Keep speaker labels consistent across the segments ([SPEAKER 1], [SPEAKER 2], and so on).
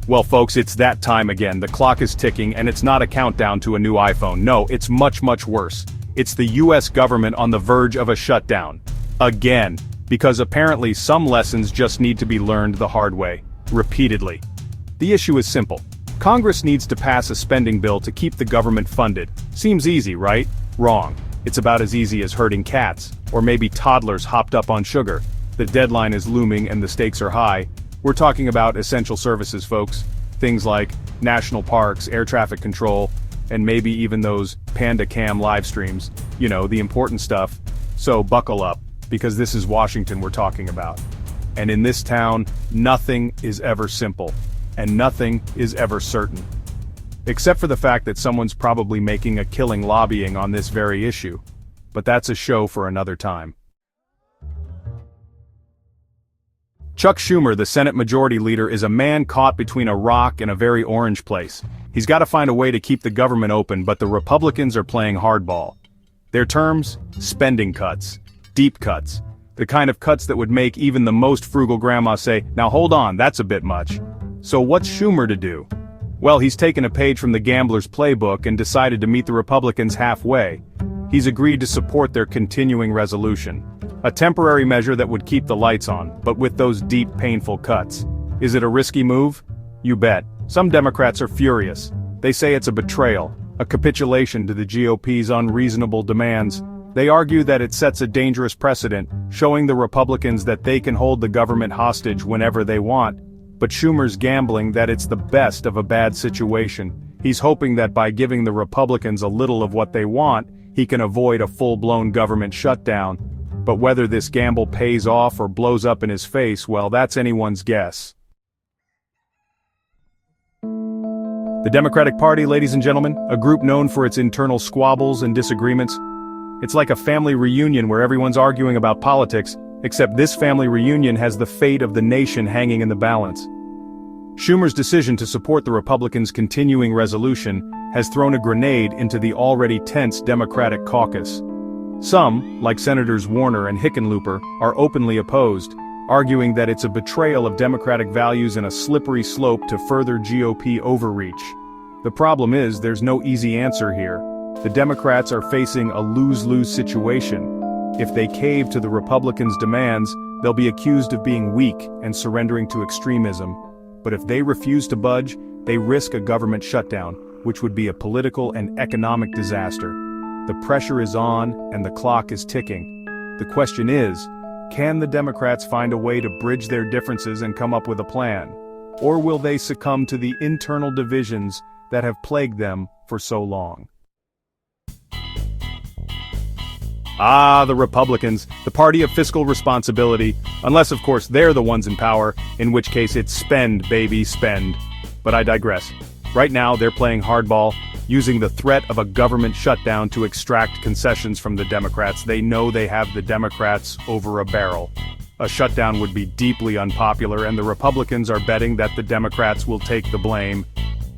[SPEAKER 1] Well folks, it's that time again. The clock is ticking and it's not a countdown to a new iPhone. No, it's much worse. It's the US government on the verge of a shutdown. Again. Because apparently some lessons just need to be learned the hard way. Repeatedly. The issue is simple. Congress needs to pass a spending bill to keep the government funded. Seems easy, right? Wrong. It's about as easy as herding cats, or maybe toddlers hopped up on sugar. The deadline is looming and the stakes are high. We're talking about essential services, folks. Things like national parks, air traffic control, and maybe even those Panda Cam live streams. You know, the important stuff. So buckle up, because this is Washington we're talking about. And in this town, nothing is ever simple, and nothing is ever certain. Except for the fact that someone's probably making a killing lobbying on this very issue. But that's a show for another time. Chuck Schumer, the Senate Majority Leader, is a man caught between a rock and a very orange place. He's got to find a way to keep the government open, but the Republicans are playing hardball. Their terms? Spending cuts. Deep cuts. The kind of cuts that would make even the most frugal grandma say, "Now hold on, that's a bit much." So what's Schumer to do? Well, he's taken a page from the gambler's playbook and decided to meet the Republicans halfway. He's agreed to support their continuing resolution. A temporary measure that would keep the lights on, but with those deep, painful cuts. Is it a risky move? You bet. Some Democrats are furious. They say it's a betrayal, a capitulation to the GOP's unreasonable demands. They argue that it sets a dangerous precedent, showing the Republicans that they can hold the government hostage whenever they want. But Schumer's gambling that it's the best of a bad situation. He's hoping that by giving the Republicans a little of what they want, he can avoid a full-blown government shutdown. But whether this gamble pays off or blows up in his face, well, that's anyone's guess. The Democratic Party, ladies and gentlemen, a group known for its internal squabbles and disagreements. It's like a family reunion where everyone's arguing about politics, except this family reunion has the fate of the nation hanging in the balance. Schumer's decision to support the Republicans' continuing resolution has thrown a grenade into the already tense Democratic caucus. Some, like Senators Warner and Hickenlooper, are openly opposed, arguing that it's a betrayal of Democratic values and a slippery slope to further GOP overreach. The problem is there's no easy answer here. The Democrats are facing a lose-lose situation. If they cave to the Republicans' demands, they'll be accused of being weak and surrendering to extremism. But if they refuse to budge, they risk a government shutdown, which would be a political and economic disaster. The pressure is on, and the clock is ticking. The question is, can the Democrats find a way to bridge their differences and come up with a plan? Or will they succumb to the internal divisions that have plagued them for so long? Ah, the Republicans, the party of fiscal responsibility, unless of course they're the ones in power, in which case it's spend, baby, spend. But I digress. Right now they're playing hardball, using the threat of a government shutdown to extract concessions from the Democrats. They know they have the Democrats over a barrel. A shutdown would be deeply unpopular, and the Republicans are betting that the Democrats will take the blame.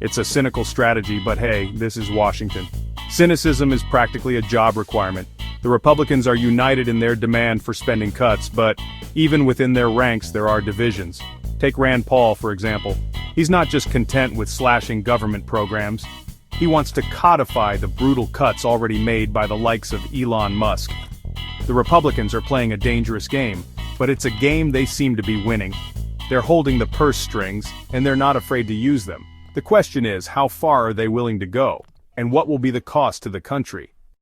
[SPEAKER 1] It's a cynical strategy, but hey, this is Washington. Cynicism is practically a job requirement. The Republicans are united in their demand for spending cuts, but even within their ranks there are divisions. Take Rand Paul, for example. He's not just content with slashing government programs. He wants to codify the brutal cuts already made by the likes of Elon Musk. The Republicans are playing a dangerous game, but it's a game they seem to be winning. They're holding the purse strings, and they're not afraid to use them. The question is, how far are they willing to go? And what will be the cost to the country?